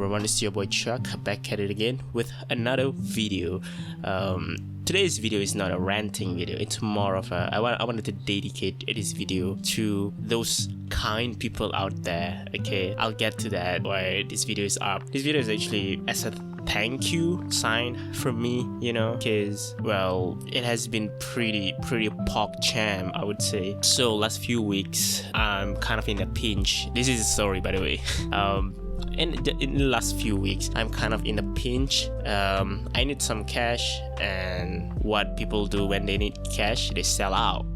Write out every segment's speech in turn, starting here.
everyone, it's your boy Chuck, back at it again with another video. Today's video is not a ranting video, it's more of a, I wanted to dedicate this video to those kind people out there. Okay, I'll get to that why this video is up. This video is actually as a thank you sign from me, you know, because well, it has been pretty PogChamp, I would say. So last few weeks I'm kind of in a pinch. This is a story, by the way. In the last few weeks I'm kind of in a pinch. I need some cash, and what people do when they need cash, they sell out.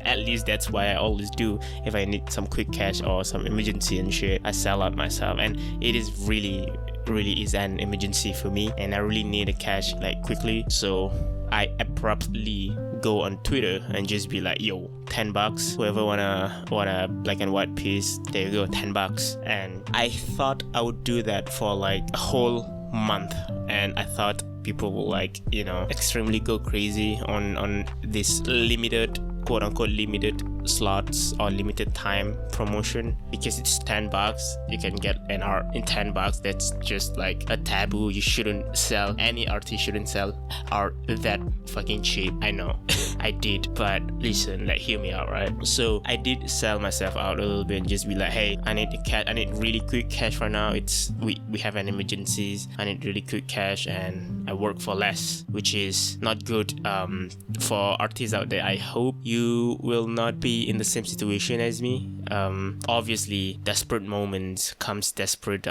At least that's why I always do. If I need some quick cash or some emergency and shit, I sell out myself, and it is really is an emergency for me, and I really need the cash like quickly. So I abruptly go on Twitter and just be like, yo, $10, whoever wanna black and white piece, there you go, $10. And I thought I would do that for like a whole month, and I thought people will, like, you know, extremely go crazy on this limited, quote unquote limited slots or limited time promotion, because it's $10. You can get an art in $10. That's just like a taboo. You shouldn't sell, any artist shouldn't sell art that fucking cheap. I know. I did, but listen, like, hear me out, right? So I did sell myself out a little bit and just be like, hey, I need really quick cash right now. It's we have an emergencies. I need really quick cash, and I work for less, which is not good for artists out there. I hope you will not be in the same situation as me. Obviously, desperate moments comes desperate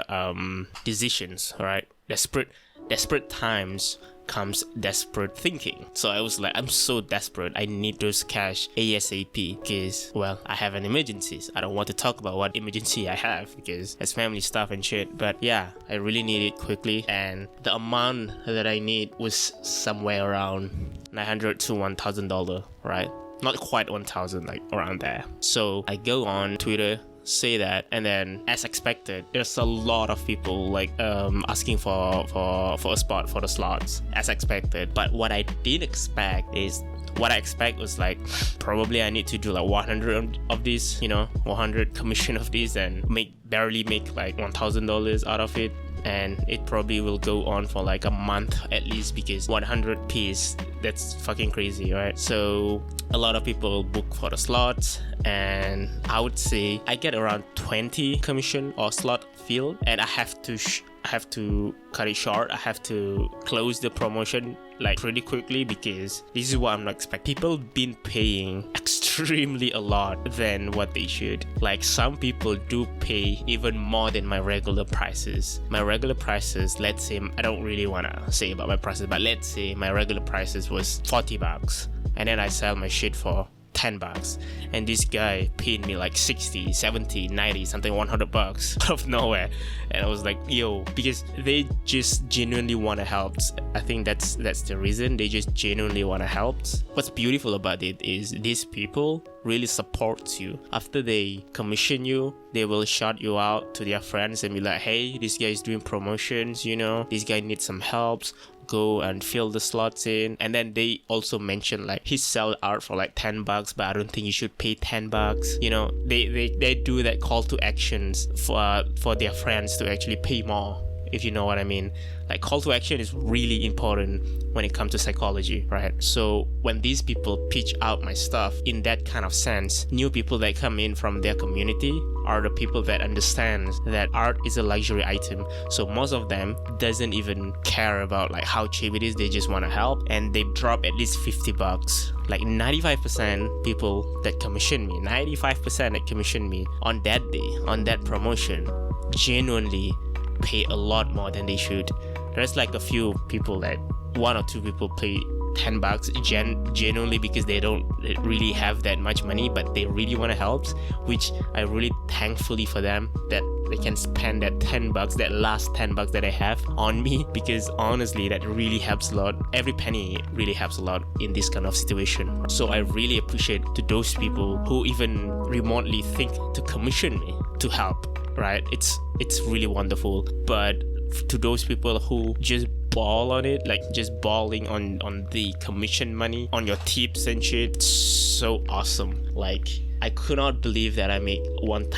decisions, right? Desperate times comes desperate thinking. So I was like, I'm so desperate, I need those cash ASAP, because well, I have an emergency. I don't want to talk about what emergency I have because it's family stuff and shit, but yeah, I really need it quickly, and the amount that I need was somewhere around $900 to $1,000, right? Not quite 1,000, like around there. So I go on Twitter, say that, and then as expected, there's a lot of people like asking for a spot for the slots, as expected. But what I did expect is, what I expect was like, probably I need to do like 100 of these, you know, 100 commission of these, and barely make like $1,000 out of it. And it probably will go on for like a month at least, because 100 piece, that's fucking crazy, right? So a lot of people book for the slots, and I would say I get around 20 commission or slot filled, and I have to cut it short. I have to close the promotion like pretty quickly, because this is what I'm not expecting. People been paying extremely a lot than what they should. Like, some people do pay even more than my regular prices. My regular prices, let's say, I don't really want to say about my prices, but let's say my regular prices was $40, and then I sell my shit for $10, and this guy paid me like 60, 70, 90, something, $100 out of nowhere. And I was like, yo, because they just genuinely want to help. I think that's the reason. They just genuinely want to help. What's beautiful about it is these people really support you. After they commission you, they will shout you out to their friends and be like, hey, this guy is doing promotions, you know, this guy needs some help, go and fill the slots in. And then they also mention like, he sell art for like $10, but I don't think you should pay $10. You know, they do that call to actions for their friends to actually pay more, if you know what I mean. Like, call to action is really important when it comes to psychology, right? So when these people pitch out my stuff in that kind of sense, new people that come in from their community are the people that understand that art is a luxury item. So most of them doesn't even care about like how cheap it is. They just want to help, and they drop at least $50. Like 95% people that commission me, 95% that commission me on that day, on that promotion, genuinely pay a lot more than they should. There's like a few people that, one or two people pay $10 genuinely because they don't really have that much money, but they really want to help, which I really thankfully for them that they can spend that $10, that last $10 that I have on me, because honestly that really helps a lot. Every penny really helps a lot in this kind of situation. So I really appreciate to those people who even remotely think to commission me to help, right? It's really wonderful. But to those people who just ball on it, like just balling on the commission money, on your tips and shit, it's so awesome. Like, I could not believe that I make almost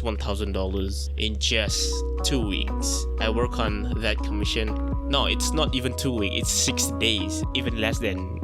$1,000 in just 2 weeks. I work on that commission. No, it's not even 2 weeks, it's 6 days, even less than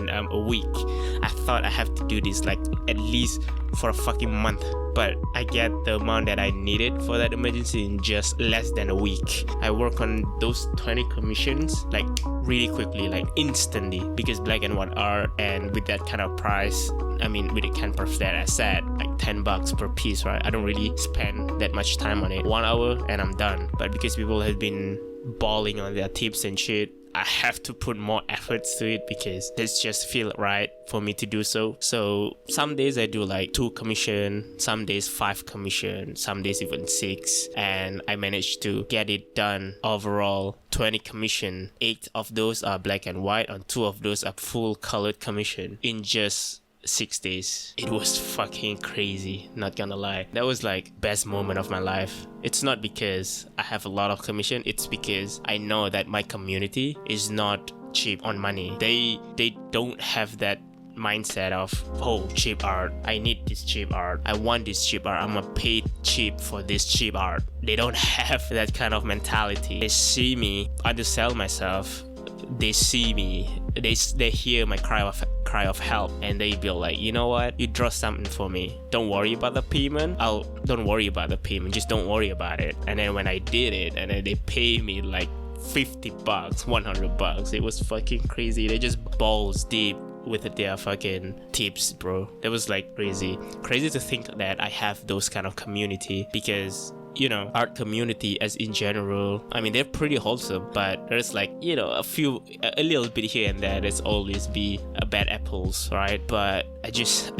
a week. I thought I have to do this like at least for a fucking month, but I get the amount that I needed for that emergency in just less than a week. I work on those 20 commissions like really quickly, like instantly, because black and white art, and with that kind of price, I mean with the kind of price that I said, like $10 per piece, right? I don't really spend that much time on it. 1 hour and I'm done. But because people have been balling on their tips and shit, I have to put more efforts to it because this just feel right for me to do so. So some days I do like 2 commission, some days 5 commission, some days even 6, and I managed to get it done. Overall 20 commission, 8 of those are black and white and 2 of those are full colored commission in just 6 days. It was fucking crazy, not gonna lie. That was like best moment of my life. It's not because I have a lot of commission, it's because I know that my community is not cheap on money. They don't have that mindset of, oh, cheap art, I need this cheap art, I want this cheap art, I'm gonna pay cheap for this cheap art. They don't have that kind of mentality. They see me undersell myself, they see me, they hear my cry of help, and they be like, you know what, you draw something for me, don't worry about the payment. Don't worry about the payment, just don't worry about it. And then when I did it, and then they pay me like $50, $100, it was fucking crazy. They just balls deep with their fucking tips, bro. That was like crazy to think that I have those kind of community, because you know, art community as in general, I mean, they're pretty wholesome, but there's like, you know, a little bit here and there. There's always be bad apples, right? But I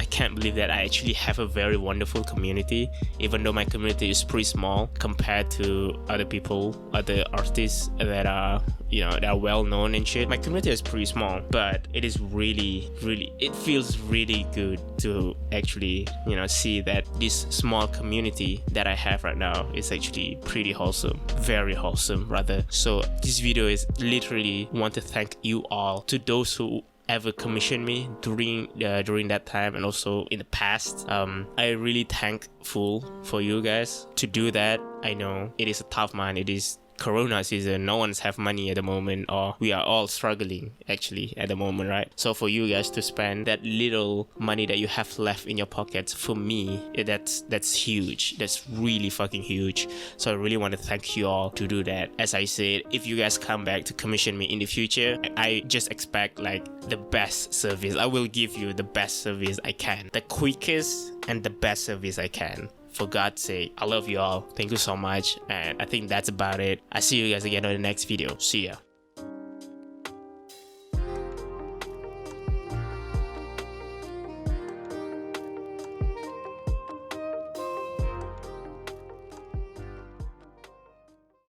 can't believe that I actually have a very wonderful community, even though my community is pretty small compared to other people, other artists that are, you know, that are well known and shit. My community is pretty small, but it is really, it feels really good to actually, you know, see that this small community that I have right now is actually pretty wholesome, very wholesome rather. So this video is literally want to thank you all, to those who ever commissioned me during that time and also in the past. I really thankful for you guys to do that. I know it is a tough man, it is Corona season, no one's have money at the moment, or we are all struggling actually at the moment, right? So for you guys to spend that little money that you have left in your pockets, for me, that's huge. That's really fucking huge. So I really want to thank you all to do that. As I said, if you guys come back to commission me in the future, I just expect like the best service. I will give you the best service I can, the quickest and the best service I can. For God's sake, I love you all. Thank you so much. And I think that's about it. I see you guys again on the next video. See ya.